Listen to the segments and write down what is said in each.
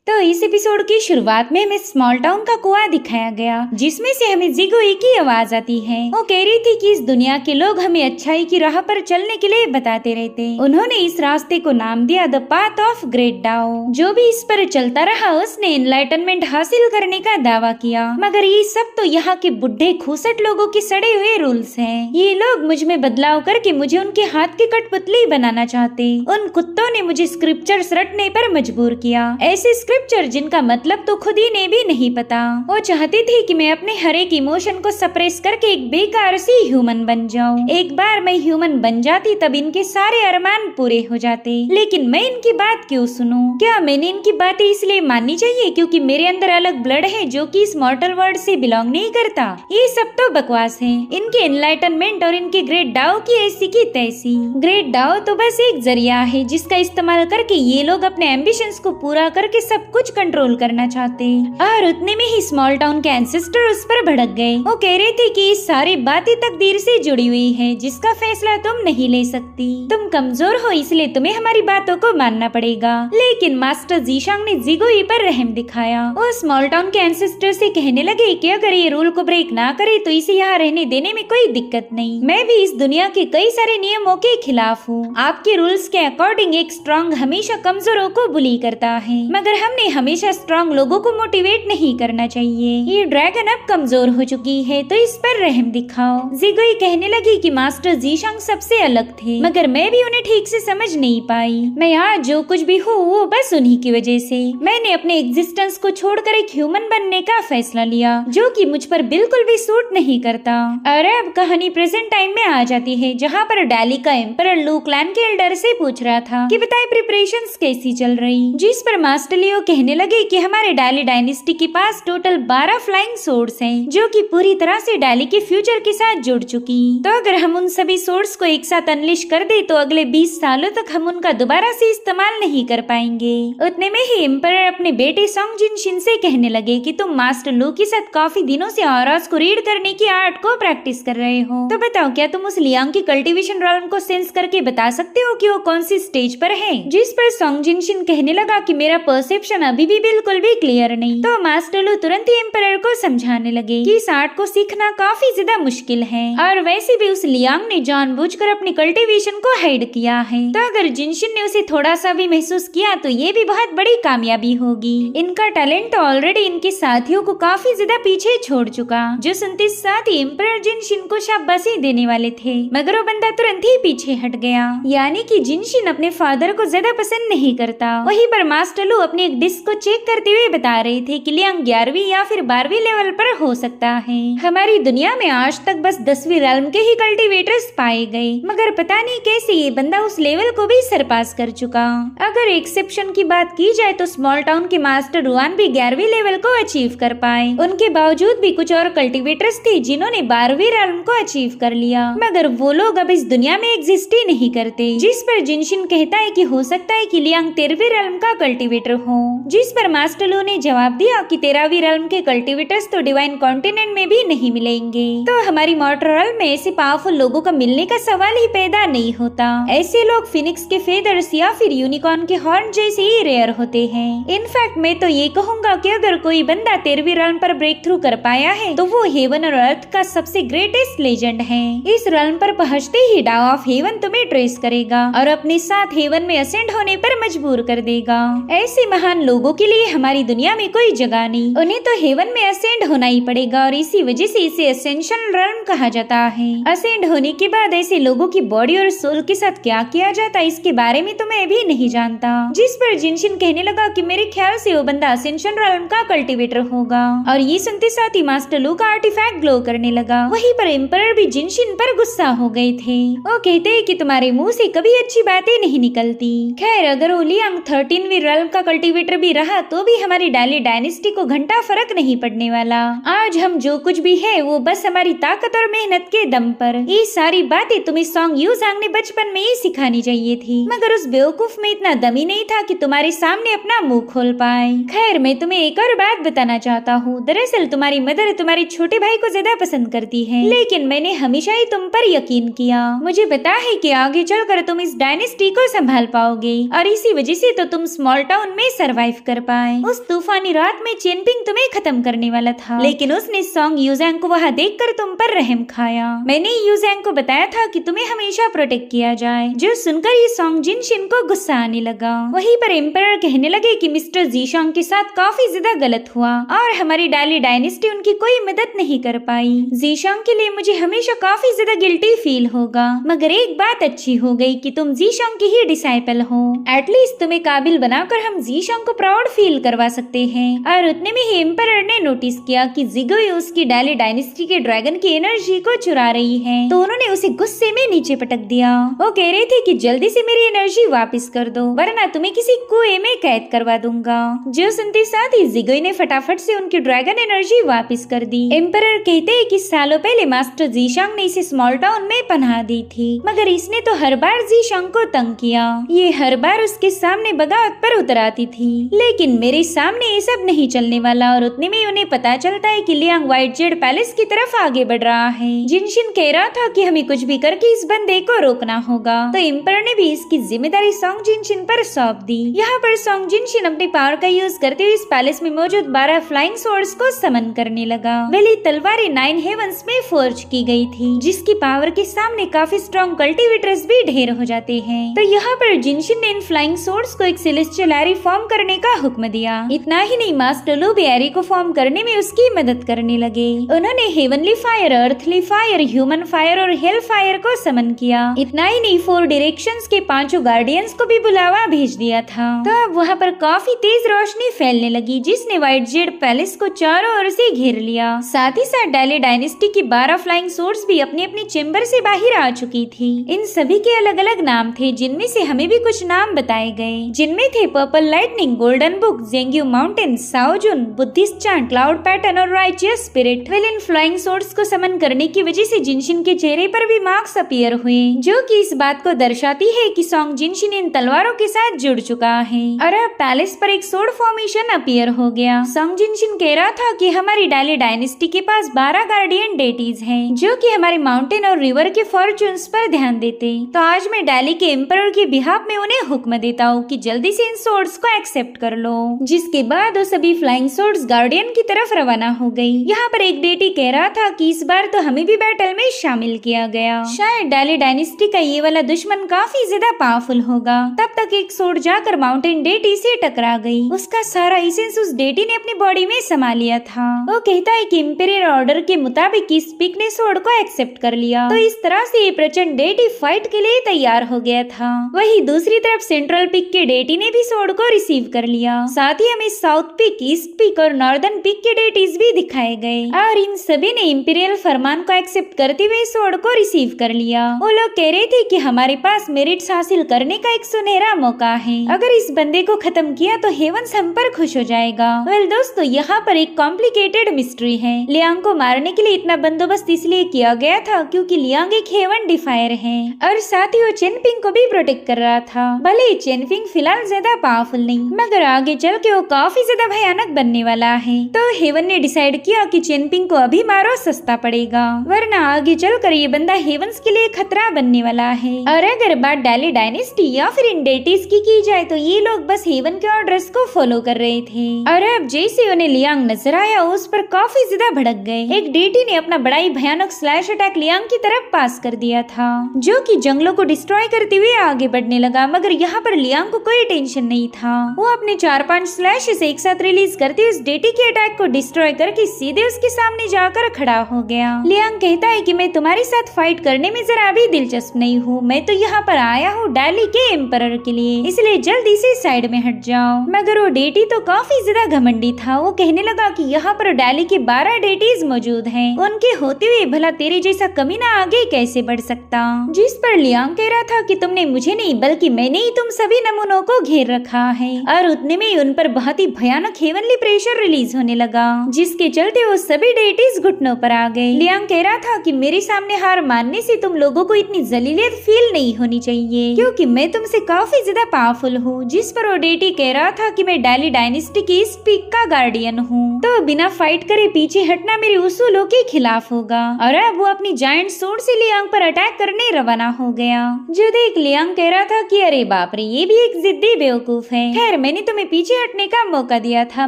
तो इस एपिसोड की शुरुआत में हमें स्मॉल टाउन का कुआं दिखाया गया, जिसमें से हमें जिगुई की आवाज आती है। वो कह रही थी कि इस दुनिया के लोग हमें अच्छाई की राह पर चलने के लिए बताते रहते। उन्होंने इस रास्ते को नाम दिया the path of great Dao. जो भी इस पर चलता रहा उसने एनलाइटनमेंट हासिल करने का दावा किया, मगर ये सब तो यहाँ के बुढ़े खूसट लोगों के सड़े हुए रूल्स हैं। ये लोग मुझ में बदलाव करके मुझे उनके हाथ की कठपुतली बनाना चाहते। उन कुत्तों ने मुझे स्क्रिप्चर्स रटने पर मजबूर किया, ऐसे स्क्रिप्चर जिनका मतलब तो खुद ही ने भी नहीं पता। वो चाहती थी कि मैं अपने हर एक इमोशन को सप्रेस करके एक बेकार सी ह्यूमन बन जाऊं। एक बार मैं ह्यूमन बन जाती तब इनके सारे अरमान पूरे हो जाते, लेकिन मैं इनकी बात क्यों सुनूं? क्या मैंने इनकी बातें इसलिए माननी चाहिए क्योंकि मेरे अंदर अलग ब्लड है जो कि इस मॉर्टल वर्ल्ड से बिलोंग नहीं करता? ये सब तो बकवास है। इनके एनलाइटनमेंट और इनके ग्रेट डाओ की ऐसी की तैसी। ग्रेट डाओ तो बस एक जरिया है जिसका इस्तेमाल करके ये लोग अपने एम्बिशंस को पूरा करके सब कुछ कंट्रोल करना चाहते। और उतने में ही स्मॉल टाउन के एंसेस्टर उस पर भड़क गए। वो कह रहे थे कि ये सारी बातें तकदीर से जुड़ी हुई है जिसका फैसला तुम नहीं ले सकती। तुम कमजोर हो इसलिए तुम्हें हमारी बातों को मानना पड़ेगा। लेकिन मास्टर जीशांग ने जिगुई पर रहम दिखाया। वो स्मॉल टाउन के एंसेस्टर से कहने लगे कि अगर ये रूल को ब्रेक ना करे तो इसे यहाँ रहने देने में कोई दिक्कत नहीं। मैं भी इस दुनिया के कई सारे नियमों के खिलाफ हूँ। आपके रूल्स के अकॉर्डिंग एक स्ट्रॉन्ग हमेशा कमजोरों को बुली करता है, मगर हमने हमेशा स्ट्रॉन्ग लोगों को मोटिवेट नहीं करना चाहिए। ये ड्रैगन अब कमजोर हो चुकी है तो इस पर रहम दिखाओ। जिगुई कहने लगी कि मास्टर जीशांग सबसे अलग थे, मगर मैं भी उन्हें ठीक से समझ नहीं पाई। मैं आज जो कुछ भी हूँ वो बस उन्हीं की वजह से। मैंने अपने एग्जिस्टेंस को छोड़कर एक ह्यूमन बनने का फैसला लिया जो कि मुझ पर बिल्कुल भी सूट नहीं करता। और अब कहानी प्रेजेंट टाइम में आ जाती है, जहाँ पर डैली का एम्परर लू क्लैन के एल्डर से पूछ रहा था कि बताए प्रिपरेशंस कैसी चल रही। जिस पर मास्टर लियो कहने लगे कि हमारे डैली डायनेस्टी के पास टोटल 12 फ्लाइंग सोर्ड्स हैं, जो कि पूरी तरह से डैली के फ्यूचर के साथ जुड़ चुकी। तो अगर हम उन सभी सोर्ड्स को एक साथ अनलिश कर दे तो अगले 20 सालों तक हम उनका दोबारा से इस्तेमाल नहीं कर पाएंगे। उतने में ही एम्परर अपने बेटे सोंग जिनशिन से कहने लगे कि तुम मास्टर लू के साथ काफी दिनों से ऑरास को रीड करने की आर्ट को प्रैक्टिस कर रहे हो, तो बताओ क्या तुम उस लियांग की कल्टीवेशन रॉल्म को सेंस करके बता सकते हो कि वो कौन सी स्टेज पर है? जिस पर सोंग जिनशिन कहने लगा कि मेरा परसेप्शन अभी भी बिल्कुल भी क्लियर नहीं। तो मास्टर लू तुरंत ही एम्परर को समझाने लगे कि इस आर्ट को सीखना काफी ज्यादा मुश्किल है, और वैसे भी उस लियांग ने जानबूझकर अपनी कल्टीवेशन को हाइड किया है। तो अगर जिनशिन ने उसे थोड़ा सा भी महसूस किया तो ये भी बहुत बड़ी कामयाबी होगी। इनका टैलेंट तो ऑलरेडी इनके साथियों को काफी ज्यादा पीछे छोड़ चुका। जो सुनते साथ ही एम्परर जिनशिन को शाबाशी देने वाले थे, मगर वो बंदा तुरंत ही पीछे हट गया। यानी कि जिनशिन अपने फादर को ज्यादा पसंद नहीं करता। वहीं पर मास्टर लू अपनी एक डिस्क को चेक करते हुए बता रहे थे कि लियांग 11वीं या फिर 12वीं लेवल पर हो सकता है। हमारी दुनिया में आज तक बस 10वीं रेल्म के ही कल्टीवेटर्स पाए गए, मगर पता नहीं कैसे ये बंदा उस लेवल को भी सरपास कर चुका। अगर एक्सेप्शन की बात की जाए तो स्मॉल टाउन के मास्टर रुआन भी 11वीं लेवल को अचीव कर पाए। उनके बावजूद भी कुछ और कल्टीवेटर्स थे जिन्होंने 12वीं रेल्म को अचीव कर लिया, मगर वो लोग अब इस दुनिया में एग्जिस्ट ही नहीं करते। जिस पर जिनशिन कहता है कि हो सकता है कि लियांग 13वीं रेल्म का कल्टीवेटर हो। जिस पर मास्टर लू ने जवाब दिया कि 13वीं रेल्म के कल्टीवेटर्स तो डिवाइन कॉन्टिनेंट में भी नहीं मिलेंगे, तो हमारी मॉर्टल रेल्म में ऐसे पावरफुल लोगों का मिलने का सवाल ही पैदा नहीं होता। ऐसे लोग फिनिक्स के फेदर्स या फिर यूनिकॉर्न के हॉर्न जैसे ही रेयर होते हैं। इनफैक्ट मैं तो ये कहूँगा कि अगर कोई बंदा 13वीं रेल्म पर ब्रेक थ्रू कर पाया है तो वो हेवन और अर्थ का सबसे ग्रेटेस्ट लेजेंड है। इस रेल्म पर पहुंचते ही डाउ ऑफ हेवन तुम्हें ट्रेस करेगा और अपने साथ हेवन में असेंड होने पर मजबूर कर देगा। ऐसे महान लोगों के लिए हमारी दुनिया में कोई जगह नहीं, उन्हें तो हेवन में असेंड होना ही पड़ेगा, और इसी वजह से इसे असेंशन रेल्म कहा जाता है। असेंड होने के बाद ऐसे लोगों की बॉडी और सोल के साथ क्या किया जाता है इसके बारे में तो मैं भी नहीं जानता। जिस पर जिनशिन कहने लगा कि मेरे ख्याल से वो बंदा असेंशन रेल्म का कल्टीवेटर होगा, और ये सुनते साथ ही मास्टर लू का आर्टिफैक्ट ग्लो करने लगा। वहीं पर एम्परर भी जिनशिन पर गुस्सा हो गए थे। वो कहते हैं कि तुम्हारे मुंह से कभी अच्छी बातें नहीं निकलती। खैर अगर वो लियांग 13वीं रेल्म का कल्टीवेटर भी रहा तो भी हमारी डैली डायनेस्टी को घंटा फर्क नहीं पड़ने वाला। आज हम जो कुछ भी है वो बस हमारी ताकत और मेहनत के दम पर। ये सारी बातें तुम्हें सोंग यूजांग ने बचपन में ही सिखानी चाहिए थी, मगर उस बेवकूफ में इतना दम ही नहीं था कि तुम्हारे सामने अपना मुंह खोल पाए। खैर मैं तुम्हें एक और बात बताना चाहता हूँ। दरअसल तुम्हारी मदर तुम्हारे छोटे भाई को ज्यादा पसंद करती है, लेकिन मैंने हमेशा ही तुम पर यकीन किया। मुझे पता है कि आगे चलकर तुम इस डायनेस्टी को संभाल पाओगे, और इसी वजह से तो तुम स्मॉल टाउन में सरवाइव कर पाए। उस तूफानी रात में चेनपिंग तुम्हें खत्म करने वाला था, लेकिन उसने सॉन्ग यूजैंग को वहाँ देखकर तुम पर रहम खाया। मैंने यूजैंग को बताया था कि तुम्हें हमेशा प्रोटेक्ट किया जाए। जो सुनकर ये सॉन्ग जिनशिन को गुस्सा आने लगा। वहीं पर एम्परर कहने लगे कि मिस्टर जीशोंग के साथ काफी ज्यादा गलत हुआ और हमारी डाली डायनेस्टी उनकी कोई मदद नहीं कर पाई। जीशोंग के लिए मुझे हमेशा काफी ज्यादा गिल्टी फील होगा, मगर एक बात अच्छी हो गई कि तुम जीशोंग की ही डिसाइपल हो। एटलीस्ट तुम्हें काबिल बनाकर हम जीशोंग को प्राउड फील करवा सकते हैं। और उतने में ही एम्परर ने नोटिस किया कि जिगुई उसकी डाली डायनेस्टी के ड्रैगन की एनर्जी को चुरा रही है, तो उन्होंने उसे गुस्से में नीचे पटक दिया। वो कह रहे थे कि जल्दी से मेरी एनर्जी वापस कर दो, वरना तुम्हें किसी कुएं में कैद करवा दूंगा। जो सुनते साथ ही जिगुई ने फटाफट से उनकी ड्रैगन एनर्जी वापस कर दी। एम्परर कहते हैं कि सालों पहले मास्टर जीशोंग ने इसे स्मॉल टाउन में पनाह दी थी, मगर इसने तो हर बार जीशोंग को तंग किया। ये हर बार उसके सामने बगावत पर उतर आती थी, लेकिन मेरे सामने ये सब नहीं चलने वाला। और उतने में उन्हें पता चलता है कि लियांग व्हाइट जेड पैलेस की तरफ आगे बढ़ रहा है। जिनशिन कह रहा था कि हमें कुछ भी करके इस बंदे को रोकना होगा, तो एम्परर ने भी इसकी जिम्मेदारी सॉन्ग जिनशिन पर सौंप दी। यहाँ पर सॉन्ग जिनशिन अपने पावर का यूज करते हुए इस पैलेस में मौजूद 12 फ्लाइंग सोर्ड्स को समन करने लगा। वही तलवारें 9 हेवंस में फोर्ज की गई थी, जिसकी पावर के सामने काफी स्ट्रॉन्ग कल्टिवेटर्स भी ढेर हो जाते हैं। तो यहाँ पर जिनशिन ने इन फ्लाइंग सोर्ड्स को एक सेलेस्टियल एरी फॉर्म करने का हुक्म दिया। इतना ही नहीं, मास्टर लू भी एरी को फॉर्म करने में उसकी मदद करने लगे। उन्होंने heavenly fire, earthly fire, human fire और हेल फायर को समन किया। इतना ही नहीं, 4 डायरेक्शंस के 5 गार्डियंस को भी बुलावा भेज दिया था। तो अब वहाँ पर काफी तेज रोशनी फैलने लगी, जिसने व्हाइट जेड पैलेस को चारों ओर से घेर लिया। साथ ही साथ डाली डायनेस्टी की 12 फ्लाइंग सोर्ड्स भी अपने अपने चेम्बर से बाहर आ चुकी थी। इन सभी के अलग अलग नाम थे, जिनमें से हमें भी कुछ नाम बताए गए, जिनमें थे purple lightning, golden book, Zhengyu mountain, Saojun, Buddhist chant, cloud pattern और राइचियस स्पिरिट। वेल, इन फ्लाइंग सोर्ड्स को समन करने की वजह से जिनशिन के चेहरे पर भी मार्क्स अपीयर हुए, जो कि इस बात को दर्शाती है कि सॉन्ग जिनशिन इन तलवारों के साथ जुड़ चुका है। और अब पैलेस पर एक सोर्ड फॉर्मेशन अपीयर हो गया। सॉन्ग जिनशिन कह रहा था कि हमारी डाली डायनेस्टी के पास 12 गार्डियन डेटीज हैं, जो कि हमारे माउंटेन और रिवर के फॉर्चून्स पर ध्यान देते। तो आज मैं डाली के एम्परर के बिहाफ में उन्हें हुक्म देता हूँ कि जल्दी से इन सोर्ड्स को एक्सेप्ट कर लो। जिसके बाद वो सभी फ्लाइंग सोर्ड्स गार्डियन की तरफ रवाना हो गई। यहाँ पर एक डेटी कह रहा था कि इस बार तो हमें भी बैटल में शामिल किया गया। शायद डाली डायनेस्टी का ये वाला दुश्मन काफी ज्यादा पावरफुल होगा। तब तक एक सोर्ड जाकर माउंटेन डेटी से टकरा गई। उसका सारा एसेंस उस डेटी ने अपनी बॉडी में समा लिया था। वो कहता है कि इंपीरियल ऑर्डर के मुताबिक इस पिक ने सोर्ड को एक्सेप्ट कर लिया, तो इस तरह से ये प्रचंड डेटी फाइट के लिए तैयार हो गया था। वही दूसरी तरफ सेंट्रल पिक के डेटी ने भी सोर्ड को रिसीव कर लिया। साथ ही हमें साउथ पिक, ईस्ट पिक और नॉर्दर्न पिक के डेटीज भी दिखाए गए, और इन सभी ने इंपीरियल फरमान को एक्सेप्ट करते हुए सोर्ड को रिसीव कर लिया। वो लोग कह रहे थे कि हमारे पास मेरिट्स हासिल करने का एक सुनहरा मौका है। अगर इस बंदे को खत्म किया तो हेवंस हम पर खुश हो जाएगा। वेल दोस्तों, यहाँ पर एक कॉम्प्लिकेटेड मिस्ट्री है। लियांग को मारने के लिए इतना बंदोबस्त इसलिए किया गया था क्योंकि लियांग एक हेवन डिफायर है, और साथ ही वो चेनपिंग को भी प्रोटेक्ट कर रहा था। भले चेनपिंग फिलहाल ज्यादा पावरफुल नहीं, मगर आगे चल के वो काफी ज्यादा भयानक बनने वाला है। तो हेवन ने डिसाइड किया कि चेनपिंग को अभी मारो, सस्ता पड़ेगा, वरना आगे चलकर ये बंदा हेवंस के लिए खतरा बनने वाला है। और अगर बात डाली डायनेस्टी या फिर इन डेटीज की जाए तो ये लोग बस हेवन के ऑर्डर्स को फॉलो कर रहे थे। और अब जैसे उन्हें लियांग नजर आया, उस पर काफी ज्यादा भड़क गए। एक डेटी ने अपना बड़ा ही भयानक स्लैश अटैक लियांग की तरफ पास कर दिया था, जो कि जंगलों को डिस्ट्रॉय करते हुए आगे बढ़ने लगा। मगर यहाँ पर लियांग को कोई टेंशन नहीं था। वो अपने 4-5 स्लैशेस एक साथ रिलीज करते उस डेटी के अटैक को डिस्ट्रॉय करके सीधे उसके सामने जाकर खड़ा हो गया। लियांग कहता है कि मैं तुम्हारे साथ फाइट करने में जरा भी दिलचस्प नहीं हूँ, मैं तो यहाँ पर आया हूँ डाली के एम्परर के लिए, इसलिए जल्दी से साइड में हट जाओ। मगर वो डेटी तो काफी ज्यादा घमंडी था। वो कहने लगा कि यहाँ पर डाली के 12 डेटीज मौजूद हैं, उनके होते हुए भला तेरे जैसा कमीना आगे कैसे बढ़ सकता। जिस पर लियांग कह रहा था कि तुमने मुझे नहीं बल्कि मैंने ही तुम सभी नमूनों को घेर रखा है। और उतने में उन पर बहुत ही भयानक हेवनली प्रेशर रिलीज होने लगा, जिसके चलते वो सभी डेटीज घुटनों पर आ गए। लियांग कह रहा था कि मेरे सामने हार मानने से तुम लोगों को इतनी जलीलियत फील नहीं होनी चाहिए, क्योंकि मैं तुमसे काफी ज्यादा पावरफुल हूँ। जिस पर वो डेटी कह रहा था कि मैं डाली डायनेस्टी की इस पीक का गार्डियन हूँ, तो बिना फाइट करे पीछे हटना मेरे उसूलों के खिलाफ होगा। और अब वो अपनी जायंट सोर्ड से लियांग पर अटैक करने रवाना हो गया। जो देख लियांग कह रहा था कि अरे बाप रे, ये भी एक जिद्दी बेवकूफ है। खैर मैंने तुम्हें पीछे हटने का मौका दिया था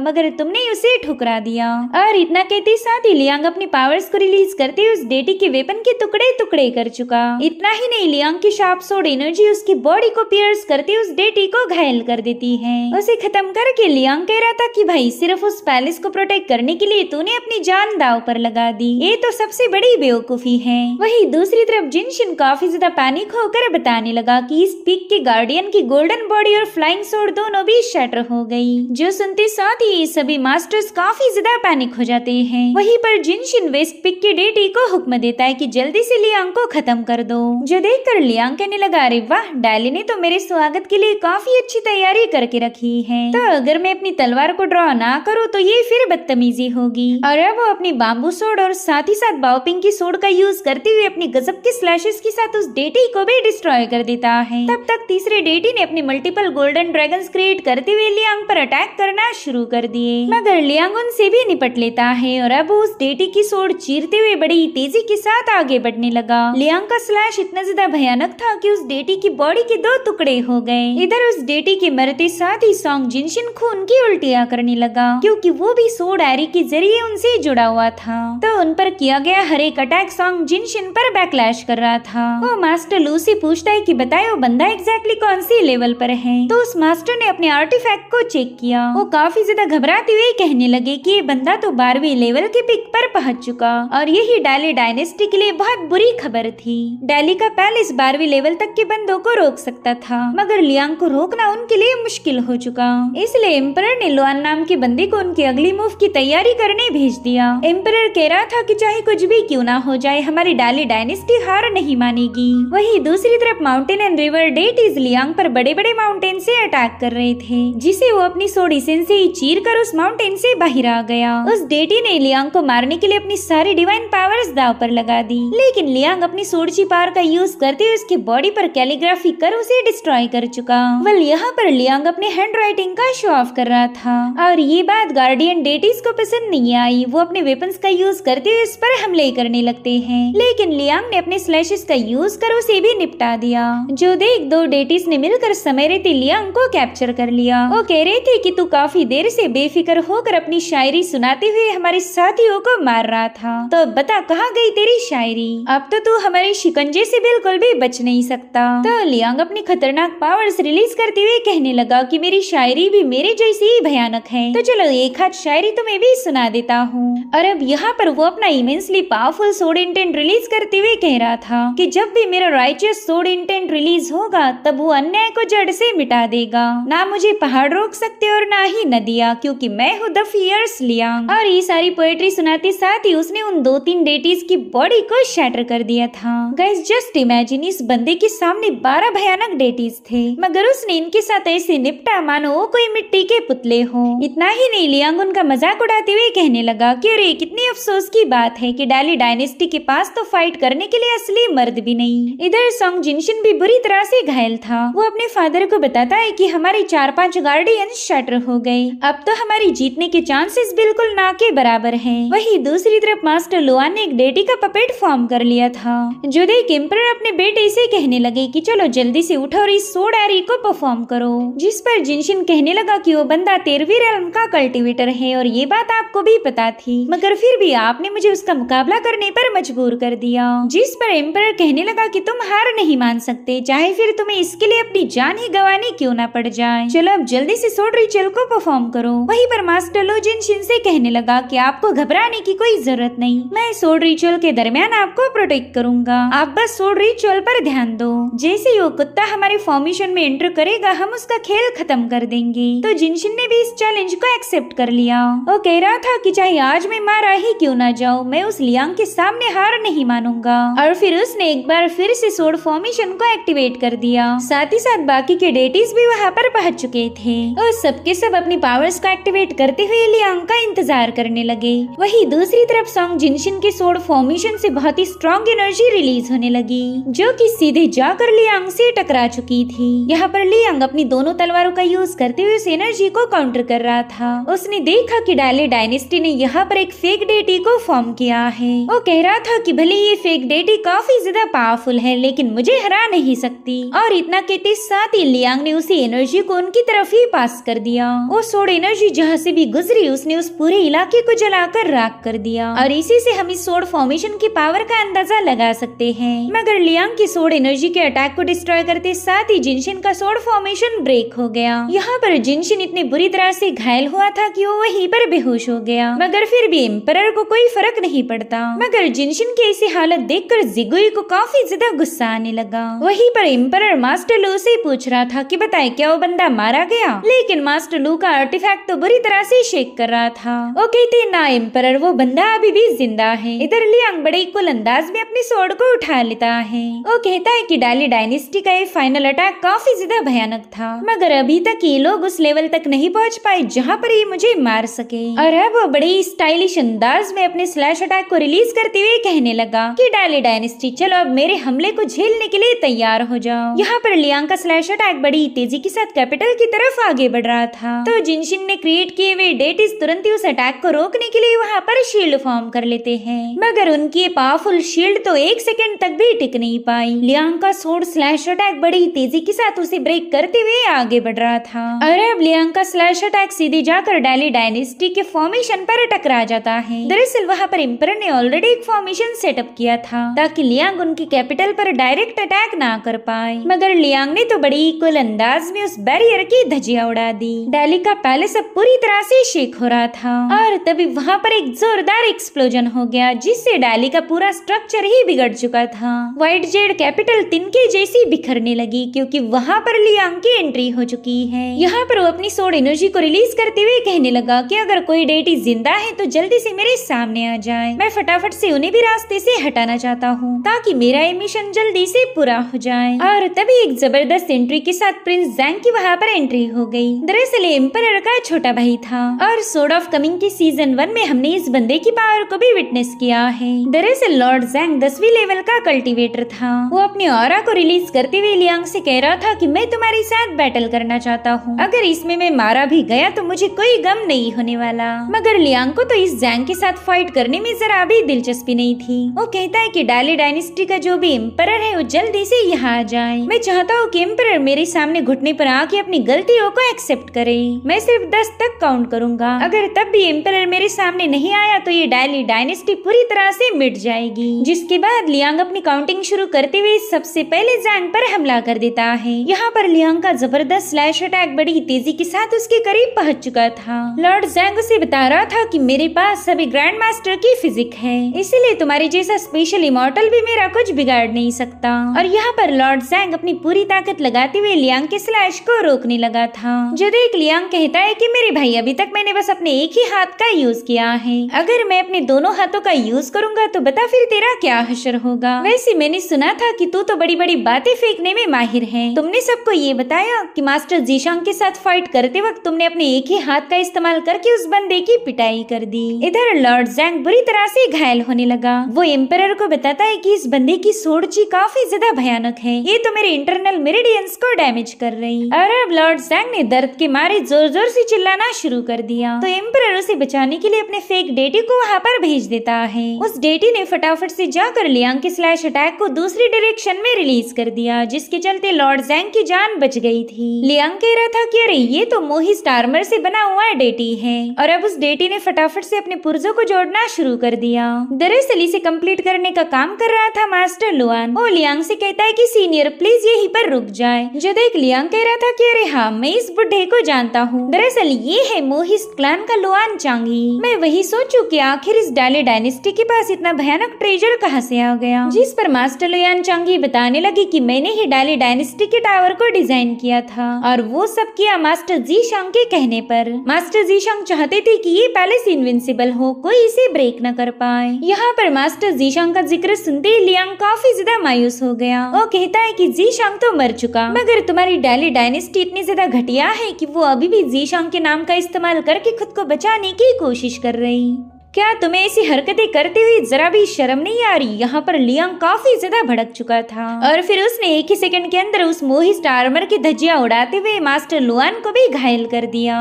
मगर तुमने उसे ठुकरा दिया। और इतना कहते साथ ही लियांग अपनी पावर्स को रिलीज करते उस डेटी के वेपन के टुकड़े टुकड़े कर चुका। इतना ही नहीं, लियांग की शार्प सोड एनर्जी उसकी बॉडी को पियर्स करते उस डेटी को घायल कर देती है। उसे खत्म करके लियांग कह रहा था कि भाई सिर्फ उस पैलेस को प्रोटेक्ट करने के लिए तूने अपनी जान दांव पर लगा दी, ये तो सबसे बड़ी बेवकूफी है। वही दूसरी तरफ जिनशिन काफी ज्यादा पैनिक होकर बताने लगा कि इस पिक के गार्डियन की गोल्डन बॉडी और फ्लाइंग सोड दोनों भी शटर हो गई। जो सुनते साथ ही सभी मास्टर्स काफी ज्यादा पैनिक हो जाते हैं। वहीं पर जिनशिन वेस्ट पिक के डेटी को हुक्म देता है कि जल्दी से लियांग को खत्म कर दो। जो देखकर लियांग कहने लगा, अरे वाह, डाली ने तो मेरे स्वागत के लिए काफी अच्छी तैयारी करके रखी है, तो अगर मैं अपनी तलवार को ड्रॉ ना करूँ तो ये फिर बदतमीजी होगी। और अब वो अपनी बाम्बू सोड और साथ ही साथ बाओपिंग की सोड का यूज करते हुए अपनी गजब के स्लैशेस के साथ उस डेटी को भी डिस्ट्रॉय कर देता है। तब तक तीसरे डेटी ने अपने मल्टीपल गोल्डन ड्रैगन्स क्रिएट करते हुए लियांग पर अटैक करना शुरू कर दिए, मगर लियांग उनसे भी निपट लेता है और अब उस डेटी की सोड चीरते हुए बड़ी तेजी के साथ आगे बढ़ने लगा। लियांग का स्लैश इतना ज्यादा भयानक था कि उस डेटी की बॉडी के 2 टुकड़े हो गए। इधर उस डेटी के मरते साथ ही सॉन्ग जिनशिन खून की उल्टियां करने लगा, क्योंकि वो भी सोड एरी के जरिए उनसे जुड़ा हुआ था। तो उन पर किया गया हर एक अटैक सॉन्ग जिनशिन पर बैकलैश कर रहा था। वो मास्टर लू से पूछता है कि बताए वो बंदा एग्जैक्टली कौन सी लेवल पर है। तो उस मास्टर ने अपने आर्टिफैक्ट को चेक किया। वो काफी ज्यादा घबराते हुए कहने लगे कि ये बंदा तो 12वीं लेवल के पिक पर पहुंच चुका और यही डाली डायनेस्टी के लिए बहुत बुरी खबर थी। डाली का पैलेस 12वीं लेवल तक के बंदों को रोक सकता था, मगर लियांग को रोकना उनके लिए मुश्किल हो चुका। इसलिए एम्परर ने लुआन नाम के बंदे को उनके अगली मूव की तैयारी करने भेज दिया। एम्परर कह रहा था कि चाहे कुछ भी क्यों ना हो जाए, हमारी डाली डायनेस्टी हार नहीं मानेगी। वही दूसरी तरफ mountain and river deities Liang पर बड़े बड़े माउंटेन से अटैक कर रहे थे, जिसे वो अपनी सोड इसेंस से चीर कर उस माउंटेन से बाहर आ गया। उस डेटी ने लियांग को मारने के लिए अपनी सारी डिवाइन पावर्स दांव पर लगा दी, लेकिन लियांग अपनी सोडची पावर का यूज करते हुए उसकी बॉडी पर कैलीग्राफी कर उसे डिस्ट्रॉय कर चुका। वल यहाँ पर लियांग अपने हैंड राइटिंग का शो ऑफ कर रहा था और ये बात गार्डियन डेटीज को पसंद नहीं आई। वो अपने वेपन्स का यूज करते हुए उस पर हमले करने लगते हैं, लेकिन लियांग ने अपने स्लैशेस का यूज कर उसे भी निपटा दिया। जो देख 2 डेटीज ने मिलकर समरेती लियांग को कैप्चर कर लिया। वो कह रहे थे कि तू काफी देर से बेफिक्र होकर अपनी शायरी सुनाते हुए हमारे साथियों को मार रहा था, तो बता कहाँ गई तेरी शायरी? अब तो तू हमारे शिकंजे से बिल्कुल भी बच नहीं सकता। तो लियांग अपनी खतरनाक पावर्स रिलीज करते हुए कहने लगा कि मेरी शायरी भी मेरे जैसी ही भयानक है, तो चलो एक हाथ शायरी तुम्हें भी सुना देता हूँ। और अब यहाँ पर वो अपना इमेंसली पावरफुल सोड इंटेंट रिलीज करते हुए कह रहा था कि जब भी मेरा राइचियस सोड इंटेंट रिलीज होगा तब वो अन्याय को जड़ से मिटा देगा। ना मुझे पहाड़ रोक सकते और ना ही नदियाँ, क्योंकि मैं हूँ द फियर्स लियांग। और ये सारी पोएट्री सुनाते साथ ही उसने उन 2-3 डेटीज की बॉडी को शैटर कर दिया था। गाइस जस्ट इमेजिन, इस बंदे के सामने 12 भयानक डेटीज थे, मगर उसने इनके साथ ऐसे निपटा मानो वो कोई मिट्टी के पुतले हो। इतना ही नहीं, लियांग उनका मजाक उड़ाते हुए कहने लगा कि अरे कितनी अफसोस की बात है कि डाली डायनेस्टी के पास तो फाइट करने के लिए असली मर्द भी नहीं। इधर सॉन्ग जिनशिन भी बुरी तरह से घायल था। वो अपने फादर को बताता है कि हमारे 4-5 गार्डियन शटर हो गए, अब तो हमारी जीतने के चांसेस बिल्कुल ना के बराबर हैं। वही दूसरी तरफ मास्टर लुआन ने एक डेटी का पपेट फॉर्म कर लिया था। जो देख एम्परर अपने बेटे से कहने लगे कि चलो जल्दी से उठो और इस सोड एरी को परफॉर्म करो, जिस पर जिनशिन कहने लगा कि वो बंदा 13वीं रेल्म का कल्टीवेटर है और ये बात आपको भी पता थी, मगर फिर भी आपने मुझे उसका मुकाबला करने पर मजबूर कर दिया। जिस पर एम्परर कहने लगा कि तुम हार नहीं मान सकते, चाहे फिर तुम्हें इसके लिए अपनी जान ही गंवानी क्यों ना पड़ जाए। चलो अब जल्दी से सोड रिचुअल को परफॉर्म करो। वहीं पर मास्टर लो जिनशिन से कहने लगा कि आपको घबराने की कोई जरूरत नहीं, मैं सोड रिचुअल के दरमियान आपको प्रोटेक्ट करूंगा, आप बस सोड रिचुअल पर ध्यान दो। जैसे ही वो कुत्ता हमारे फॉर्मेशन में एंटर करेगा हम उसका खेल खत्म कर देंगे। तो जिनशिन ने भी इस चैलेंज को एक्सेप्ट कर लिया। वो कह रहा था कि चाहे आज मैं मारा ही क्यों ना जाऊं, मैं उस लियांग के सामने हार नहीं मानूंगा। और फिर उसने एक बार फिर से सोड फॉर्मेशन को एक्टिवेट कर दिया। साथ ही साथ बाकी के डेटीज भी वहाँ पर पहुंच चुके थे और सबके सब अपनी पावर्स को एक्टिवेट करते हुए लियांग का इंतजार करने लगे। वही दूसरी तरफ सॉन्ग जिनशिन के सोड फॉर्मेशन से बहुत ही स्ट्रॉन्ग एनर्जी रिलीज होने लगी, जो कि सीधे जाकर लियांग से टकरा चुकी थी। यहाँ पर लियांग अपनी दोनों तलवारों का यूज करते हुए उस एनर्जी को काउंटर कर रहा था। उसने देखा कि डाली डायनेस्टी ने यहाँ पर एक फेक डेटी को फॉर्म किया है। वो कह रहा था कि भले ये फेक डेटी काफी ज्यादा पावरफुल है, लेकिन मुझे हरा नहीं सकती। और इतना कहते साथ ही लियांग ने उसी एनर्जी को उनकी तरफ ही पास कर दिया। वो सोड एनर्जी जहाँ से भी गुजरी उसने उस पूरे इलाके को जलाकर राख कर दिया और इसी से हम इस सोड फॉर्मेशन की पावर का अंदाजा लगा सकते हैं। मगर लियांग की सोड एनर्जी के अटैक को डिस्ट्रॉय करते साथ ही जिनशिन का सोड फॉर्मेशन ब्रेक हो गया। यहाँ पर जिनशिन इतनी बुरी तरह से घायल हुआ था कि वो वहीं पर बेहोश हो गया, मगर फिर भी एम्परर को कोई फर्क नहीं पड़ता। मगर जिनशिन की ऐसी हालत देखकर जिगुई को काफी ज्यादा गुस्सा आने लगा। वहीं पर एम्परर मास्टर लू से पूछ रहा था कि बताए क्या वो बंदा मारा गया, लेकिन मास्टर लू का आर्टिफैक्ट तो बुरी तरह से शेक कर रहा था। वो कहते ना एम्परर, वो बंदा अभी भी जिंदा है। इधर लियांग बड़े इक्वल अंदाज में अपनी स्वॉर्ड को उठा लेता है। वो कहता है कि डाली डायनेस्टी का ये फाइनल अटैक काफी ज्यादा भयानक था, मगर अभी तक ये लोग उस लेवल तक नहीं पहुंच पाए जहाँ पर ये मुझे मार सके। और अब वो बड़े स्टाइलिश अंदाज में अपने स्लैश अटैक को रिलीज करते हुए कहने लगा कि डाली डायनेस्टी चलो अब मेरे हमले को झेलने के लिए तैयार हो जाओ। यहाँ पर लियांग का स्लैश अटैक बड़ी तेजी के साथ कैपिटल की तरफ आगे बढ़ रहा था, तो जिनशिन ने क्रिएट किए हुए डेटिस तुरंत ही उस अटैक को रोकने के लिए वहाँ पर शील्ड फॉर्म कर लेते हैं। मगर उनकी पावरफुल शील्ड तो एक सेकंड तक भी टिक नहीं पाई। लियांग का सोड स्लैश अटैक बड़ी तेजी के साथ उसे ब्रेक करते हुए आगे बढ़ रहा था और अब लियांग का स्लैश अटैक सीधे जाकर डाली डायनेस्टी के फॉर्मेशन पर टकरा जाता है। दरअसल वहाँ पर एम्परर ने ऑलरेडी एक फॉर्मेशन सेटअप किया था ताकि लियांग उनकी कैपिटल पर डायरेक्ट अटैक ना कर पाए, मगर लियांग ने तो बड़ी इक्वल अंदाज में उस बैरियर की धज्जियां उड़ा दी। दिल्ली का पैलेस अब पूरी तरह से शेक हो रहा था और तभी वहाँ पर एक जोरदार एक्सप्लोजन हो गया जिससे दिल्ली का पूरा स्ट्रक्चर ही बिगड़ चुका था। व्हाइट जेड कैपिटल तिनके जैसी बिखरने लगी क्योंकि वहाँ पर लियांग की एंट्री हो चुकी है। यहाँ पर वो अपनी सोड एनर्जी को रिलीज करते हुए कहने लगा कि अगर कोई डेटी जिंदा है तो जल्दी से मेरे सामने आ जाए। मैं फटाफट से उन्हें भी रास्ते से हटाना चाहता हूँ ताकि मेरा ये मिशन जल्दी से पूरा हो जाए। और तभी एक जबरदस्त एंट्री के साथ प्रिंस जैंग की वहाँ पर एंट्री हो गई। दरअसल एम्परर का छोटा भाई था और सोर्ड ऑफ कमिंग की सीजन 1 में हमने इस बंदे की पावर को भी विटनेस किया है। दरअसल लॉर्ड जैंग 10वीं लेवल का कल्टीवेटर था। वो अपने ऑरा को रिलीज करते हुए लियांग से कह रहा था कि मैं तुम्हारे साथ बैटल करना चाहता हूँ, अगर इसमें मैं मारा भी गया तो मुझे कोई गम नहीं होने वाला। मगर लियांग को तो इस जैंग के साथ फाइट करने में जरा भी दिलचस्पी नहीं थी। वो कहता है कि डाली डायनेस्टी का जो भी एम्परर है वो जल्दी से यहाँ आ जाए। मैं चाहता हूँ कि एम्परर मेरे सामने घुटने पर आके अपनी गलतियों को एक्सेप्ट करे। मैं सिर्फ 10 तक काउंट करूंगा, अगर तब भी एम्परर मेरे सामने नहीं आया तो ये डाली डायनेस्टी पूरी तरह से मिट जाएगी। जिसके बाद लियांग अपनी काउंटिंग शुरू करते हुए सबसे पहले जैंग पर हमला कर देता है। यहाँ पर लियांग का जबरदस्त स्लैश अटैक बड़ी तेजी के साथ उसके करीब पहुँच चुका था। लॉर्ड जैंग उसे बता रहा था कि मेरे पास सभी ग्रैंड मास्टर की फिजिक है, इसीलिए तुम्हारे जैसा स्पेशल इमॉर्टल भी मेरा कुछ बिगाड़ नहीं सकता। और यहाँ पर लॉर्ड जैंग अपनी पूरी ताकत लगाते हुए लियांग के स्लैश को रोकने लगा था। जो देख लियांग कहता है कि मेरे भाई अभी तक मैंने बस अपने एक ही हाथ का यूज किया है, अगर मैं अपने दोनों हाथों का यूज करूंगा तो बता फिर तेरा क्या हश्र होगा। वैसे मैंने सुना था कि तू तो बड़ी बड़ी बातें फेंकने में माहिर है। तुमने सबको ये बताया कि मास्टर जीशांग के साथ फाइट करते वक्त तुमने अपने एक ही हाथ का इस्तेमाल करके उस बंदे की पिटाई कर दी। इधर लॉर्ड जैंग बुरी तरह से घायल होने लगा। वो एम्परर को बताता है कि इस बंदे की सोड जी काफी ज्यादा भयानक है, ये तो मेरे इंटरनल मेरिडियंस को डैमेज कर रही। और अब लॉर्ड जैंग ने दर्द के मारे जोर जोर से चिल्लाना शुरू कर दिया, तो एम्परर उसे बचाने के लिए अपने फेक डेटी को वहाँ पर भेज देता है। उस डेटी ने फटाफट से जाकर लियांग के स्लैश अटैक को दूसरी डायरेक्शन में रिलीज कर दिया, जिसके चलते लॉर्ड जैंग की जान बच गई थी। लियांग कह रहा था कि अरे ये तो मोहिस्ट आर्मर से बना हुआ डेटी है, और अब उस डेटी ने फटाफट से अपने पुर्जों को जोड़ना शुरू कर दिया। दरअसल इसे कंप्लीट करने का काम कर रहा था मास्टर लुआन। वो लियांग से कहता है कि सीनियर प्लीज यहीं पर रुक जाए। जो देख लियांग कह रहा था कि अरे हाँ मैं इस बुढ़े को जानता हूँ, दरअसल ये है मोहिस्ट क्लैन का लुआन चांगी। मैं वही सोचूं कि आखिर इस डाली डायनेस्टी के पास इतना भयानक ट्रेजर कहाँ से आ गया। जिस पर मास्टर लुआन चांगी बताने लगी कि मैंने ही डाली डायनेस्टी के टावर को डिजाइन किया था, और वो सब किया मास्टर जीशांग के कहने पर। मास्टर जीशांग चाहते थे कि ये पैलेस इनविंसिबल हो, कोई इसे ब्रेक न कर पाए। यहाँ पर मास्टर जीशांग का जिक्र सुनते ही लियांग काफी ज्यादा मायूस हो गया। वो कहता है कि जीशांग तो मर चुका, मगर तुम्हारी डाली डायनेस्टी इतनी ज्यादा घटिया है कि वो अभी भी जीशांग के नाम का इस्तेमाल करके खुद को बचाने की कोशिश कर रही। क्या तुम्हें ऐसी हरकतें करते हुए जरा भी शर्म नहीं आ रही। यहाँ पर लियांग काफी ज्यादा भड़क चुका था, और फिर उसने एक ही सेकंड के अंदर उस मोहिस्ट आर्मर की धज्जियां उड़ाते हुए मास्टर लुआन को भी घायल कर दिया।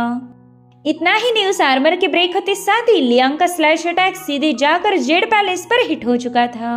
इतना ही नहीं, उस आर्मर के ब्रेक होते साथ ही लियांग का स्लैश अटैक सीधे जाकर जेड पैलेस पर हिट हो चुका था।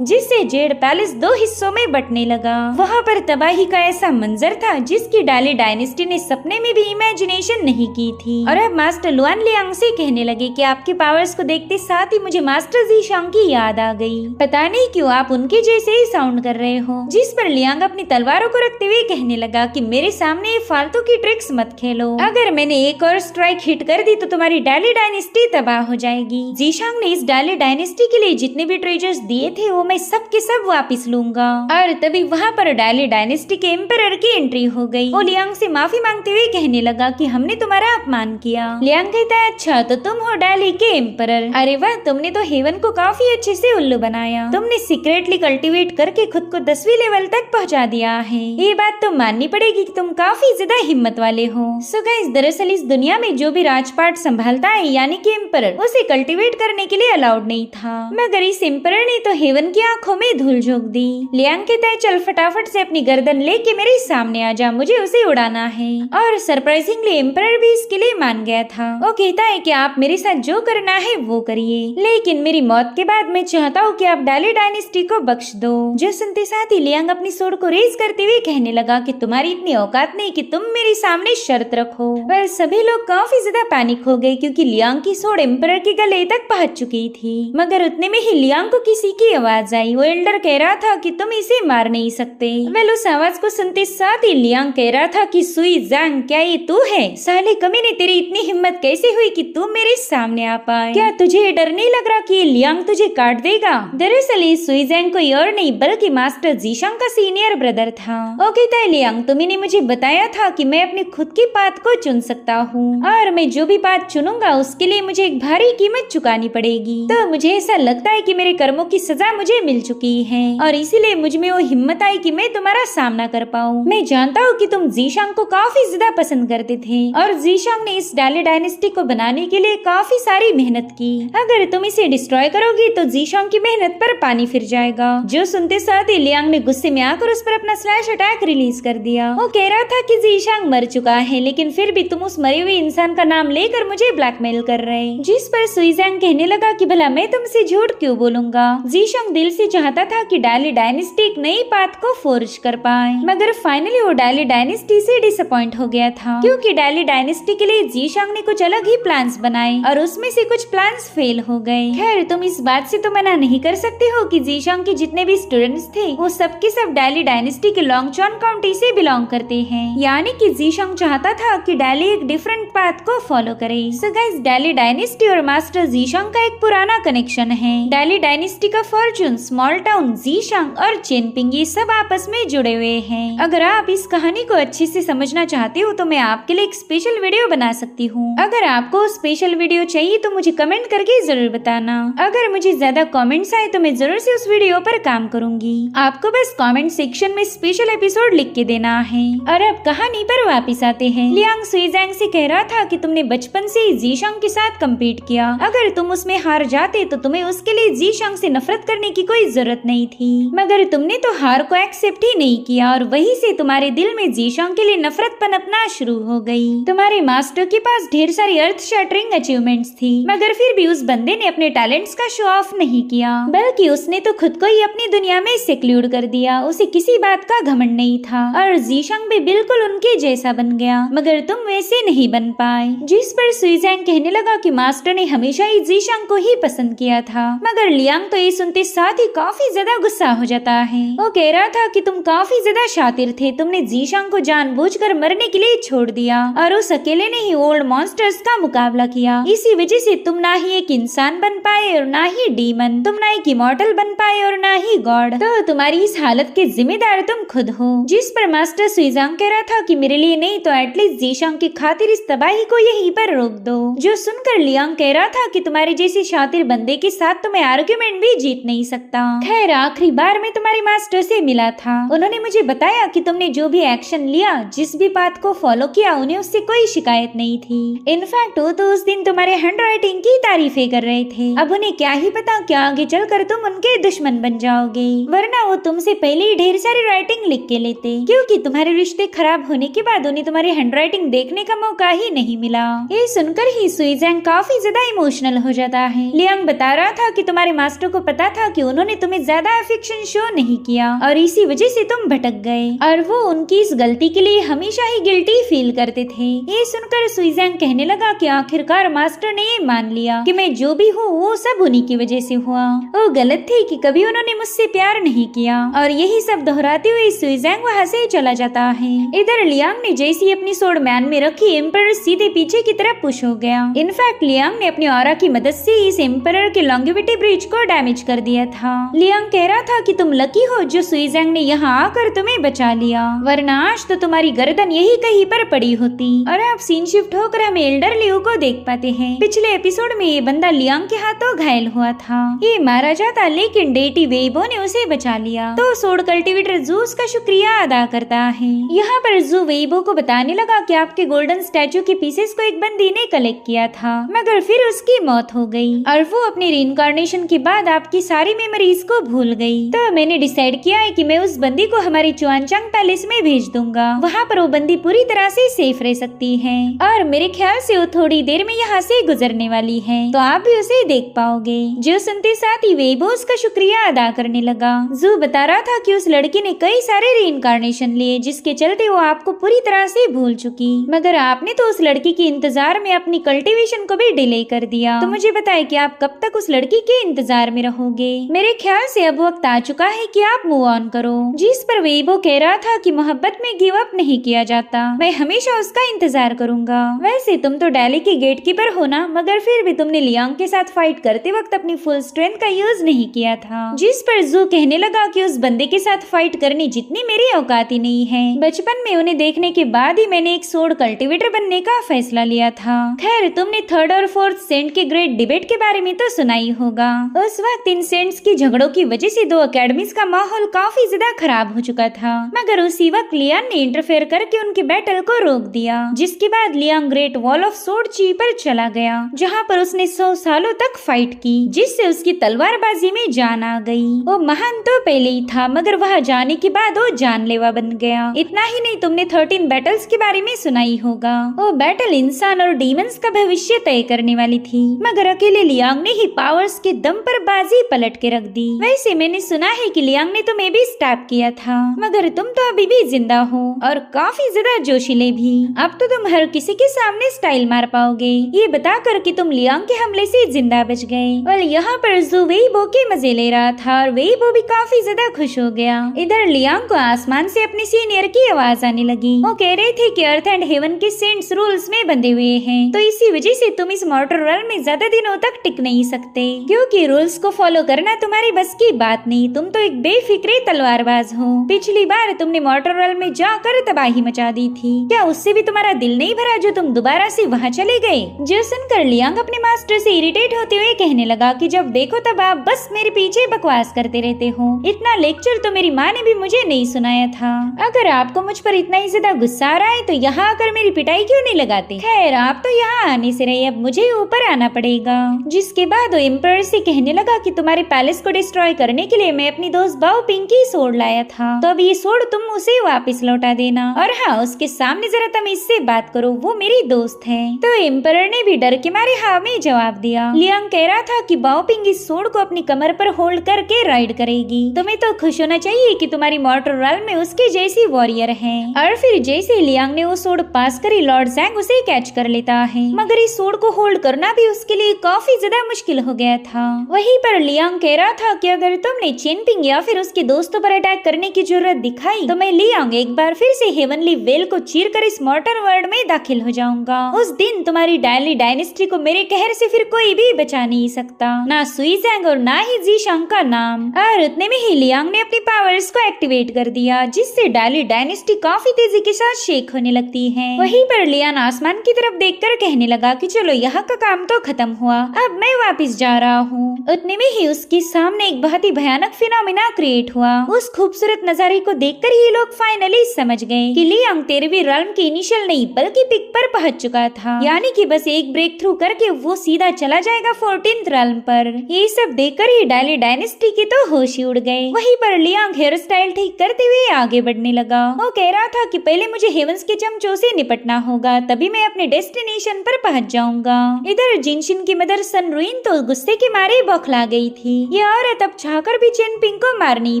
जिससे जेड पैलेस 2 हिस्सों में बंटने लगा। वहाँ पर तबाही का ऐसा मंजर था जिसकी डाली डायनेस्टी ने सपने में भी इमेजिनेशन नहीं की थी। और अब मास्टर लुआन लियांग से कहने लगे कि आपके पावर्स को देखते साथ ही मुझे मास्टर ज़ीशांग की याद आ गई। पता नहीं क्यों आप उनके जैसे ही साउंड कर रहे हो। जिस पर लियांग अपनी तलवारों को रखते हुए कहने लगा कि मेरे सामने ये फालतू की ट्रिक्स मत खेलो। अगर मैंने एक और स्ट्राइक हिट कर दी तो तुम्हारी डाली डायनेस्टी तबाह हो जाएगी। ज़ीशांग ने इस डाली डायनेस्टी के लिए जितने भी ट्रेजर्स दिए थे वो मैं सब के सब वापिस लूंगा। और तभी वहाँ पर डाली डायनेस्टी के एम्परर की एंट्री हो गई। वो लियांग से माफी मांगते हुए कहने लगा कि हमने तुम्हारा अपमान किया। लियांग कहता है अच्छा तो तुम हो डाली के एम्परर। अरे वाह, तुमने तो हेवन को काफी अच्छे से उल्लू बनाया। तुमने सीक्रेटली कल्टीवेट करके खुद को 10वीं लेवल तक पहुँचा दिया है। ये बात तो माननी पड़ेगी कि तुम काफी ज्यादा हिम्मत वाले हो। सो गाइस, दरअसल इस दुनिया में जो भी राजपाट संभालता है यानी कि एम्परर, उसे कल्टीवेट करने के लिए अलाउड नहीं था। मगर इस एम्परर ने तो हेवन की आंखों में धूल झोंक दी। लियांग कहता है चल फटाफट से अपनी गर्दन लेके मेरे सामने आ जा, मुझे उसे उड़ाना है। और सरप्राइजिंगली एम्परर भी इसके लिए मान गया था। वो कहता है कि आप मेरे साथ जो करना है वो करिए, लेकिन मेरी मौत के बाद मैं चाहता हूँ कि आप डाली डायनेस्टी को बख्श दो। जो सुनते साथ ही लियांग अपनी सोड को रेज करते हुए कहने लगा कि तुम्हारी इतनी औकात नहीं कि तुम मेरे सामने शर्त रखो। वह सभी लोग काफी ज्यादा पैनिक हो गए क्योंकि लियांग की सोड एम्परर के गले तक पहुंच चुकी थी। मगर उतने में ही लियांग को किसी की आवाज आई। वो एल्डर कह रहा था कि तुम इसे मार नहीं सकते। वेल उस आवाज को सुनते साथ ही लियांग कह रहा था कि सुई ज़ांग, क्या ये तू है? साले कमीने, तेरी इतनी हिम्मत कैसे हुई कि तू मेरे सामने आ पाए? क्या तुझे डर नहीं लग रहा कि ये लियांग तुझे काट देगा? दरअसल ये सुई ज़ांग कोई और नहीं बल्कि मास्टर ज़ीशांग का सीनियर ब्रदर था। वो कहता है लियांग, तुमने मुझे बताया था कि मैं अपनी खुद की पाथ को चुन सकता हूँ और मैं जो भी पाथ चुनूंगा उसके लिए मुझे एक भारी कीमत चुकानी पड़ेगी। तो मुझे ऐसा लगता है कि मेरे कर्मों की सजा मुझे मिल चुकी है और इसीलिए मुझ में वो हिम्मत आई कि मैं तुम्हारा सामना कर पाऊँ। मैं जानता हूँ कि तुम ज़ीशांग को काफी ज्यादा पसंद करते थे और ज़ीशांग ने इस डाली डायनेस्टी को बनाने के लिए काफी सारी मेहनत की। अगर तुम इसे डिस्ट्रॉय करोगी तो ज़ीशांग की मेहनत पर पानी फिर जाएगा। जो सुनते साथ ही लियांग ने गुस्से में आकर उस पर अपना स्लैश अटैक रिलीज कर दिया। वो कह रहा था कि ज़ीशांग मर चुका है लेकिन फिर भी तुम उस मरे हुए इंसान का नाम लेकर मुझे ब्लैकमेल कर रहे। जिस पर सुई ज़ांग कहने लगा कि भला मैं तुमसे झूठ क्यों बोलूंगा। ज़ीशांग दिल से चाहता था कि डाली डायनेस्टी एक नई पाथ को फोर्ज कर पाए, मगर फाइनली वो डाली डायनेस्टी से डिसअपॉइंट हो गया था क्योंकि डाली डायनेस्टी के लिए ज़ीशांग ने कुछ अलग ही प्लान्स बनाए और उसमें से कुछ प्लान्स फेल हो गए। खैर, तुम इस बात से तो मना नहीं कर सकते हो कि ज़ीशांग के जितने भी स्टूडेंट्स थे वो सबके सब डाली डायनेस्टी के लॉन्गचॉन काउंटी से बिलोंग करते हैं, यानी कि ज़ीशांग चाहता था कि डाली एक डिफरेंट पाथ को फॉलो करे। सो गाइस, डाली डायनेस्टी और मास्टर ज़ीशांग का एक पुराना कनेक्शन है। डाली डायनेस्टी का फॉर्चून, स्मॉल टाउन, ज़ीशांग और चेनपिंग ये सब आपस में जुड़े हुए हैं। अगर आप इस कहानी को अच्छे से समझना चाहते हो तो मैं आपके लिए एक स्पेशल वीडियो बना सकती हूँ। अगर आपको स्पेशल वीडियो चाहिए तो मुझे कमेंट करके जरूर बताना। अगर मुझे ज्यादा कमेंट्स आए तो मैं जरूर से उस वीडियो पर काम करूंगी। आपको बस कमेंट सेक्शन में स्पेशल एपिसोड लिख के देना है। और अब कहानी पर वापिस आते हैं। लियांग सुई ज़ांग से कह रहा था कि तुमने बचपन से ही ज़ीशांग के साथ कम्पीट किया। अगर तुम उसमें हार जाते तो तुम्हें उसके लिए ज़ीशांग से नफरत करने की कोई जरूरत नहीं थी, मगर तुमने तो हार को एक्सेप्ट ही नहीं किया और वहीं से तुम्हारे दिल में ज़ीशांग के लिए नफरत पनपना शुरू हो गई। तुम्हारे मास्टर के पास ढेर सारी अर्थ शैटरिंग अचीवमेंट्स थी, मगर फिर भी उस बंदे ने अपने टैलेंट्स का शो ऑफ नहीं किया, बल्कि उसने तो खुद को ही अपनी दुनिया में सिक्लूड कर दिया। उसे किसी बात का घमंड नहीं था और ज़ीशांग भी बिल्कुल उनके जैसा बन गया, मगर तुम वैसे नहीं बन पाए। जिस पर सुई ज़ांग कहने लगा कि मास्टर ने हमेशा ही ज़ीशांग को ही पसंद किया था, मगर लियांग तो ये सुनते साथ ही काफी ज्यादा गुस्सा हो जाता है। वो कह रहा था कि तुम काफी ज्यादा शातिर थे, तुमने ज़ीशांग को जानबूझकर मरने के लिए छोड़ दिया और उस अकेले ने ही ओल्ड मॉन्स्टर्स का मुकाबला किया। इसी वजह से तुम ना ही एक इंसान बन पाए और ना ही डीमन, तुम ना एक इमॉर्टल बन पाए और ना ही गॉड। तो तुम्हारी इस हालत के जिम्मेदार तुम खुद हो। जिस पर मास्टर सुई ज़ांग कह रहा था कि मेरे लिए नहीं तो एटलीस्ट ज़ीशांग की खातिर इस तबाही को यहीं पर रोक दो। जो सुनकर लियांग कह रहा था कि तुम्हारे जैसे शातिर बंदे के साथ तो मैं आर्ग्यूमेंट भी जीत नहीं सकता। खैर, आखिरी बार मैं तुम्हारे मास्टर से मिला था, उन्होंने मुझे बताया कि तुमने जो भी एक्शन लिया, जिस भी बात को फॉलो किया, उन्हें उससे कोई शिकायत नहीं थी। इनफैक्ट वो तो उस दिन तुम्हारे हैंडराइटिंग की तारीफें कर रहे थे। अब उन्हें क्या ही पता कि आगे चलकर तुम उनके दुश्मन बन जाओगे, वरना वो तुमसे पहले ही ढेर सारी राइटिंग लिख के लेते, क्योंकि तुम्हारे रिश्ते खराब होने के बाद उन्हें तुम्हारी हैंडराइटिंग देखने का मौका ही नहीं मिला। ये सुनकर ही सुई ज़ांग काफी ज्यादा इमोशनल हो जाता है। लियांग बता रहा था कि तुम्हारे मास्टर को पता था कि उन्होंने तुम्हें ज्यादा अफेक्शन शो नहीं किया और इसी वजह से तुम भटक गए और वो उनकी इस गलती के लिए हमेशा ही गिल्टी फील करते थे। ये सुनकर सुइजैंग कहने लगा कि आखिरकार मास्टर ने ये मान लिया कि मैं जो भी हूँ वो सब उन्हीं की वजह से हुआ। वो गलत थे कि कभी उन्होंने मुझसे प्यार नहीं किया। और यही सब दोहराते हुए सुइजैंग वहाँ से चला जाता है। इधर लियांग ने जैसी अपनी सोड मैन में रखी, एम्परर सीधे पीछे की तरफ पुश हो गया। इनफैक्ट लियांग ने अपनी ऑरा की मदद से इस एम्परर के लॉन्गेविटी ब्रिज को डैमेज कर दिया था। लियांग कह रहा था कि तुम लकी हो जो सुइजैंग ने यहाँ आकर तुम्हें बचा लिया, वरना आज तो तुम्हारी गर्दन यही कहीं पर पड़ी होती। और अब सीन शिफ्ट होकर हम एल्डर लियो को देख पाते हैं। पिछले एपिसोड में ये बंदा लियांग के हाथों घायल हुआ था। ये मारा जाता लेकिन डेटी वेइबो ने उसे बचा लिया। तो सोड कल्टीवेटर जू उसका शुक्रिया अदा करता है। यहाँ पर जू वेइबो को बताने लगा कि आपके गोल्डन स्टैचू के पीसेस को एक बंदी ने कलेक्ट किया था, मगर फिर उसकी मौत हो गई और वो अपनी रीइंकार्नेशन के बाद आपकी सारी मेमोरीज को भूल गई। तो मैंने डिसाइड किया है कि मैं उस बंदी को हमारी चुआनचांग पैलेस में भेज दूंगा। वहाँ पर वो बंदी पूरी तरह से सेफ रह सकती है और मेरे ख्याल से वो थोड़ी देर में यहाँ से गुजरने वाली है, तो आप भी उसे देख पाओगे। जो सुनते साथ ही वेइबो उसका शुक्रिया अदा करने लगा। जू बता रहा था कि उस लड़की ने कई सारे रीइंकार्नेशन लिए जिसके चलते वो आपको पूरी तरह से भूल चुकी, मगर आपने तो उस लड़की के इंतजार में अपनी कल्टीवेशन को भी डिले कर दिया। तो मुझे बताए कि आप कब तक उस लड़की के इंतजार में रहोगे। मेरे ख्याल से अब वक्त आ चुका है कि आप मूव ऑन करो। जिस पर वेइबो कह रहा था कि मोहब्बत में गिव अप नहीं किया जाता, मैं हमेशा उसका इंतजार करूंगा। वैसे तुम तो डेली के गेट कीपर हो ना, मगर फिर भी तुमने लियांग के साथ फाइट करते वक्त अपनी फुल स्ट्रेंथ का यूज नहीं किया था। जिस पर जू कहने लगा कि उस बंदे के साथ फाइट करने जितनी मेरी औकात ही नहीं है। बचपन में उन्हें देखने के बाद ही मैंने एक सोड कल्टीवेटर बनने का फैसला लिया था। खैर तुमने थर्ड और फोर्थ सेंट के ग्रेट डिबेट के बारे में तो सुना ही होगा। उस वक्त इन सेंट्स की झगड़ों की वजह से दो अकेडमीज का माहौल काफी ज्यादा खराब हो चुका था, मगर उसी वक्त लियांग ने इंटरफेयर करके उनके बैटल को रोक दिया। जिसके बाद लियांग ग्रेट वॉल ऑफ सोड ची पर चला गया, जहाँ पर उसने 100 सालों तक फाइट की, जिससे उसकी तलवारबाजी में जान आ गई। वो महान तो पहले ही था, मगर वहाँ जाने के बाद वो जानलेवा बन गया। इतना ही नहीं, तुमने 13 बैटल्स के बारे में सुना ही होगा। वो बैटल इंसान और डीमंस का भविष्य तय करने वाली थी, मगर अकेले लियांग ने ही पावर्स के दम पर बाजी पलट के रख दी। वैसे मैंने सुना है कि लियांग ने तुम्हें भी स्टैप किया था, मगर तुम तो अभी भी जिंदा हो और काफी ज्यादा जोशीले भी। अब तो तुम हर किसी के सामने स्टाइल मार पाओगे, ये बताकर कि तुम लियांग के हमले से जिंदा बच गए। और यहाँ पर जू वेइबो के मजे ले रहा था और वेइबो भी काफी ज्यादा खुश हो गया। इधर लियांग को आसमान से अपने सीनियर की आवाज आने लगी। वो कह रहे थे कि अर्थ एंड हेवन के सेंट्स रूल्स में बंधे हुए हैं, तो इसी वजह से तुम इस मॉर्टर वर्ल्ड में ज्यादा दिनों तक टिक नहीं सकते, क्योंकि रूल्स को फॉलो करना तुम्हारी बस की बात नहीं। तुम तो एक बेफिक्रे तलवारबाज हो। पिछली बार तुमने मॉर्टर वर्ल्ड में जाकर तबाही मचा दी थी, क्या उससे भी तुम्हारा दिल नहीं भरा जो तुम दोबारा से वहाँ चले गए? जो सुनकर लियांग अपने मास्टर से इरिटेट होते हुए कहने लगा कि जब देखो तब आप बस मेरे पीछे बकवास करते रहते हो। इतना लेक्चर तो मेरी माँ ने भी मुझे नहीं सुनाया था। अगर आपको मुझ पर इतना ही ज्यादा गुस्सा आ रहा है तो यहाँ आकर मेरी पिटाई क्यों नहीं लगाते? खैर आप तो यहाँ आने से रहे, अब मुझे ऊपर आना पड़ेगा। जिसके बाद वो एम्परर से कहने लगा कि तुम्हारे पैलेस को डिस्ट्रॉय करने के लिए मैं अपनी दोस्त बाओ पिंग की सोड लाया था, तो अब ये सोड तुम उसे वापस लौटा देना। और हाँ, उसके सामने जरा तुम इससे बात करो, वो मेरी दोस्त है। तो एम्परर ने भी डर के मारे हाँ में जवाब दिया। लियांग कह रहा था कि बाओ पिंग इस सोड को अपनी कमर पर होल्ड करके राइड करेगी। तुम्हें तो खुश होना चाहिए कि तुम्हारी मॉर्टर वर्ल्ड में उसके जैसी वॉरियर है। और फिर जैसे लियांग ने वो सोड पास करी, लॉर्ड ज़ैंग उसे कैच कर लेता है, मगर इस सोड को होल्ड करना भी उसके लिए काफी ज्यादा मुश्किल हो गया था। वहीं पर लियांग कह रहा था कि अगर तुमने चेनपिंग या फिर उसके दोस्तों पर अटैक करने की जरूरत दिखाई तो मैं लियांग एक बार फिर से हेवनली वेल को चीर कर इस मॉर्टर वर्ल्ड में दाखिल हो जाऊंगा। उस दिन तुम्हारी डायली डायनेस्टी को मेरे कहर से फिर कोई भी बचा नहीं सकता, ना सुई ज़ैंग और ना ही ज़ीशांग का नाम। और उतने में ही लियांग ने अपनी पावर्स को एक्टिवेट कर दिया, जिससे डायली डायनेस्टी काफी तेजी के साथ शेक होने लगती है। वहीं पर लियान आसमान की तरफ देखकर कहने लगा कि चलो यहाँ का काम तो खत्म हुआ, अब मैं वापस जा रहा हूँ। उतने में ही उसके सामने एक बहुत ही भयानक फिनोमिना क्रिएट हुआ। उस खूबसूरत नजारे को देखकर ये लोग फाइनली समझ गए कि लियांग 13वीं realm के इनिशियल नहीं बल्कि पिक पर पहुंच चुका था, यानी कि बस एक ब्रेक थ्रू करके वो सीधा चला जाएगा 14th realm पर। ये सब देखकर ही डायली डायनेस्टी के तो होश ही उड़ गए। वहीं पर लियांग हेयर स्टाइल ठीक करते हुए आगे बढ़ने लगा। वो कह रहा था कि पहले मुझे हेवंस के चमचों से निपटना होगा, तभी मैं अपने डेस्टिनेशन पर पहुंच जाऊंगा। इधर जिनशिन की मदर सनरुइन तो गुस्से के मारे बौखला गई थी। ये औरत अब चाहकर भी चेनपिंग को मार नहीं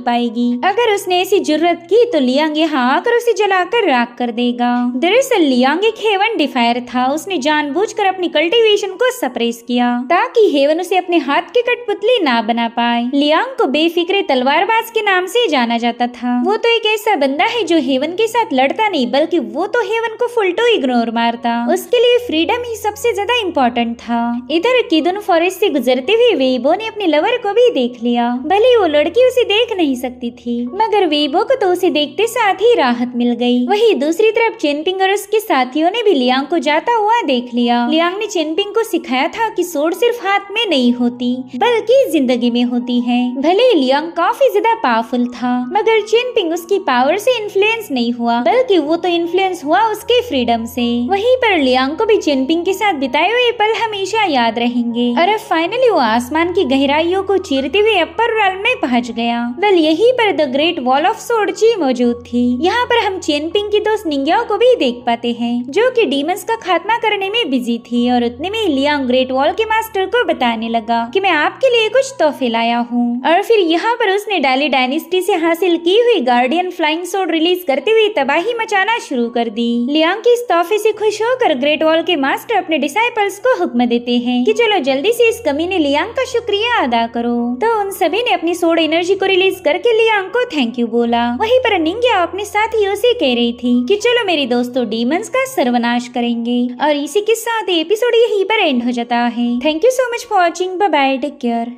पाएगी। अगर उसने ऐसी जुर्रत की तो लियांग यहाँ आकर उसे जलाकर राख कर देगा। दरअसल लियांग एक हेवन डिफायर था। उसने जानबूझकर अपनी कल्टीवेशन को सप्रेस किया ताकि हेवन उसे अपने हाथ की कठपुतली ना बना पाए। लियांग को बेफिक्रे तलवारबाज के नाम से जाना जाता था। वो तो एक ऐसा बंदा है जो हेवन के साथ लड़ता नहीं बल्कि वो तो हेवन को फुल टू इग्नोर मारता। उसके लिए फ्रीडम ही सबसे ज्यादा इम्पोर्टेंट था। इधर किदुन फॉरेस्ट से गुजरते हुए वेइबो ने अपने लवर को भी देख लिया। भले वो लड़की उसे देख नहीं सकती थी मगर वेइबो को तो उसे देखते साथ ही राहत मिल गई। वहीं दूसरी तरफ चेनपिंग और उसके साथियों ने भी लियांग को जाता हुआ देख लिया। लियांग ने चेनपिंग को सिखाया था कि सोड सिर्फ हाथ में नहीं होती बल्कि जिंदगी में होती है। भले लियांग काफी ज्यादा पावरफुल था मगर चेनपिंग उसकी पावर से इन्फ्लुएंस नहीं हुआ बल्कि वो तो इन्फ्लुएंस हुआ उसके फ्रीडम से। वहीं पर लियांग को भी चेनपिंग के साथ बिताए हुए पल हमेशा याद रहेंगे। और अब फाइनली वो आसमान की गहराइयों को चीरते हुए अपर वर्ल्ड में पहुंच गया। वेल यहीं पर द ग्रेट वॉल ऑफ सोडची मौजूद थी। यहाँ पर हम चेनपिंग की दोस्त निंग्याओ को भी देख पाते हैं जो कि डीमंस का खात्मा करने में बिजी थी। और उतने में लियांग ग्रेट वॉल के मास्टर को बताने लगा कि मैं आपके लिए कुछ तोहफे लाया हूँ। और फिर यहाँ पर उसने डाली डायनेस्टी से हासिल की हुई गार्डियन फ्लाइंग सोड रिलीज करते हुए तबाही मचाना शुरू कर दी। लियांग के इस तोहफे से खुश होकर ग्रेट वॉल के मास्टर अपने डिसाइपल्स को हुक्म देते हैं कि चलो जल्दी से इस कमीने लियांग का शुक्रिया अदा करो। तो उन सभी ने अपनी सोड एनर्जी को रिलीज करके लियांग को थैंक यू बोला। वहीं पर निंग्या अपने साथियों से कह रही थी कि चलो मेरे दोस्तों डीमंस का सर्वनाश करेंगे। और इसी के साथ एपिसोड यहीं पर एंड हो जाता है। Thank you so much for watching. Bye bye, take care.